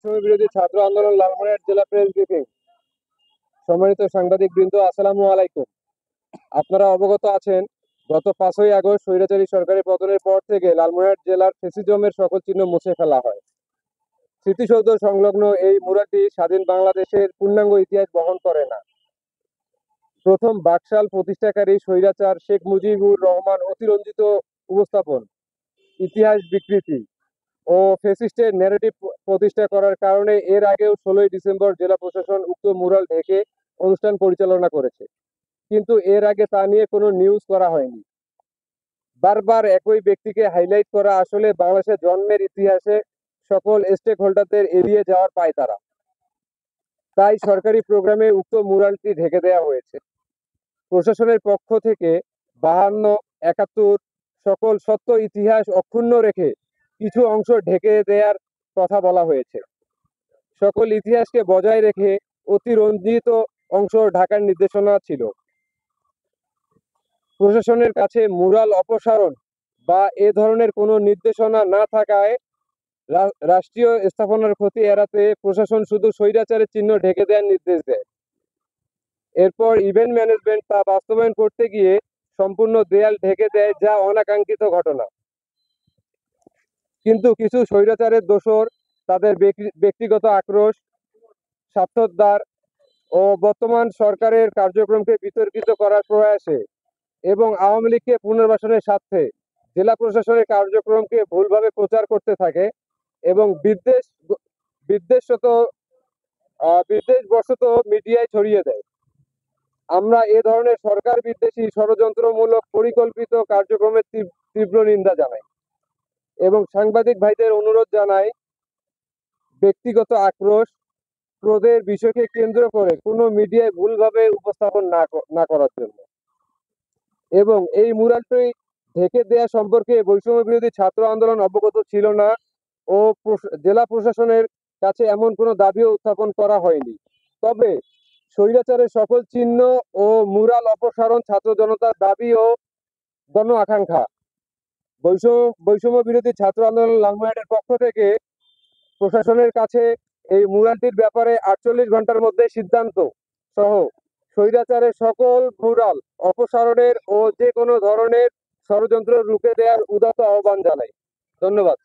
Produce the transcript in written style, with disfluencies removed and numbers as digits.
বৈষম্য বিরোধী ছাত্র আন্দোলন লালমনিরহাট জেলা প্রেস ব্রিফিং। সম্মানিত সাংবাদিক বৃন্দ, আসসালামু আলাইকুম। আপনারা অবগত আছেন, গত 5ই আগস্ট স্বৈরাচারী সরকারের পতনের পর থেকে লালমনিরহাট জেলার ফ্যাসিজমের সকল চিহ্ন মুছে ফেলা হয়। স্মৃতিসৌধ সংলগ্ন এই মুরাটি স্বাধীন বাংলাদেশের পূর্ণাঙ্গ ইতিহাস বহন করে না। প্রথম বাকশাল প্রতিষ্ঠাকারী স্বৈরাচার শেখ মুজিবুর রহমান অতিরঞ্জিত উপস্থাপন, ইতিহাস বিকৃতি ও ফ্যাসিস্টের ন্যারেটিভ প্রতিষ্ঠা করার কারণে এর আগেও 16ই ডিসেম্বর জেলা প্রশাসন উক্ত মুরাল ঢেকে অনুষ্ঠান পরিচালনা করেছে, কিন্তু এর আগে তা নিয়ে কোনো নিউজ করা হয়নি। বারবার একই ব্যক্তিকে হাইলাইট করা আসলে বাংলাদেশের জন্মের ইতিহাসে সকল স্টেক হোল্ডারদের এড়িয়ে যাওয়ার পায়তারা। তাই সরকারি প্রোগ্রামে উক্ত মুরালটি ঢেকে দেওয়া হয়েছে। প্রশাসনের পক্ষ থেকে 52, 71 সকল সত্য ইতিহাস অক্ষুণ্ণ রেখে কিছু অংশ ঢেকে দেওয়ার কথা বলা হয়েছে। সকল ইতিহাসকে বজায় রেখে অতিরঞ্জিত অংশ ঢাকার নির্দেশনা ছিল। প্রশাসনের কাছে মুরাল অপসারণ বা এ ধরনের কোনো নির্দেশনা না থাকায় রাষ্ট্রীয় স্থাপনার ক্ষতি এড়াতে প্রশাসন শুধু স্বৈরাচারের চিহ্ন ঢেকে দেওয়ার নির্দেশ দেয়। এরপর ইভেন্ট ম্যানেজমেন্ট তা বাস্তবায়ন করতে গিয়ে সম্পূর্ণ দেয়াল ঢেকে দেয়, যা অনাকাঙ্ক্ষিত ঘটনা। কিন্তু কিছু স্বৈরাচারের দোসর তাদের ব্যক্তিগত আক্রোশ, স্বার্থোদ্ধার ও বর্তমান সরকারের কার্যক্রমকে বিতর্কিত করার প্রয়াসে এবং আওয়ামী লীগকে পুনর্বাসনের স্বার্থে জেলা প্রশাসনের কার্যক্রমকে ভুলভাবে প্রচার করতে থাকে এবং বিদ্বেষবশত মিডিয়ায় ছড়িয়ে দেয়। আমরা এ ধরনের সরকার বিদ্বেষী ষড়যন্ত্রমূলক পরিকল্পিত কার্যক্রমের তীব্র নিন্দা জানাই এবং সাংবাদিক ভাইদের অনুরোধ জানাই, ব্যক্তিগত আক্রোশ, ক্রোধের বিষয়কে কেন্দ্র করে কোনো মিডিয়ায় ভুলভাবে উপস্থাপন না করার জন্য। এবং এই মুরালটি ঢেকে দেয়া সম্পর্কে বৈষম্য বিরোধী ছাত্র আন্দোলন অবগত ছিল না ও জেলা প্রশাসনের কাছে এমন কোনো দাবিও উত্থাপন করা হয়নি। তবে স্বৈরাচারের সকল চিহ্ন ও মুরাল অপসারণ ছাত্র জনতার দাবি ও গণ আকাঙ্ক্ষা। বৈষম্য বিরোধী ছাত্র আন্দোলন লালমনিরহাটের পক্ষ থেকে প্রশাসনের কাছে এই মুরালটির ব্যাপারে 48 ঘন্টার মধ্যে সিদ্ধান্ত সহ স্বৈরাচারের সকল মুরাল অপসারণের ও যে কোনো ধরনের ষড়যন্ত্র রুখে দেওয়ার উদাত্ত আহ্বান জানাই। ধন্যবাদ।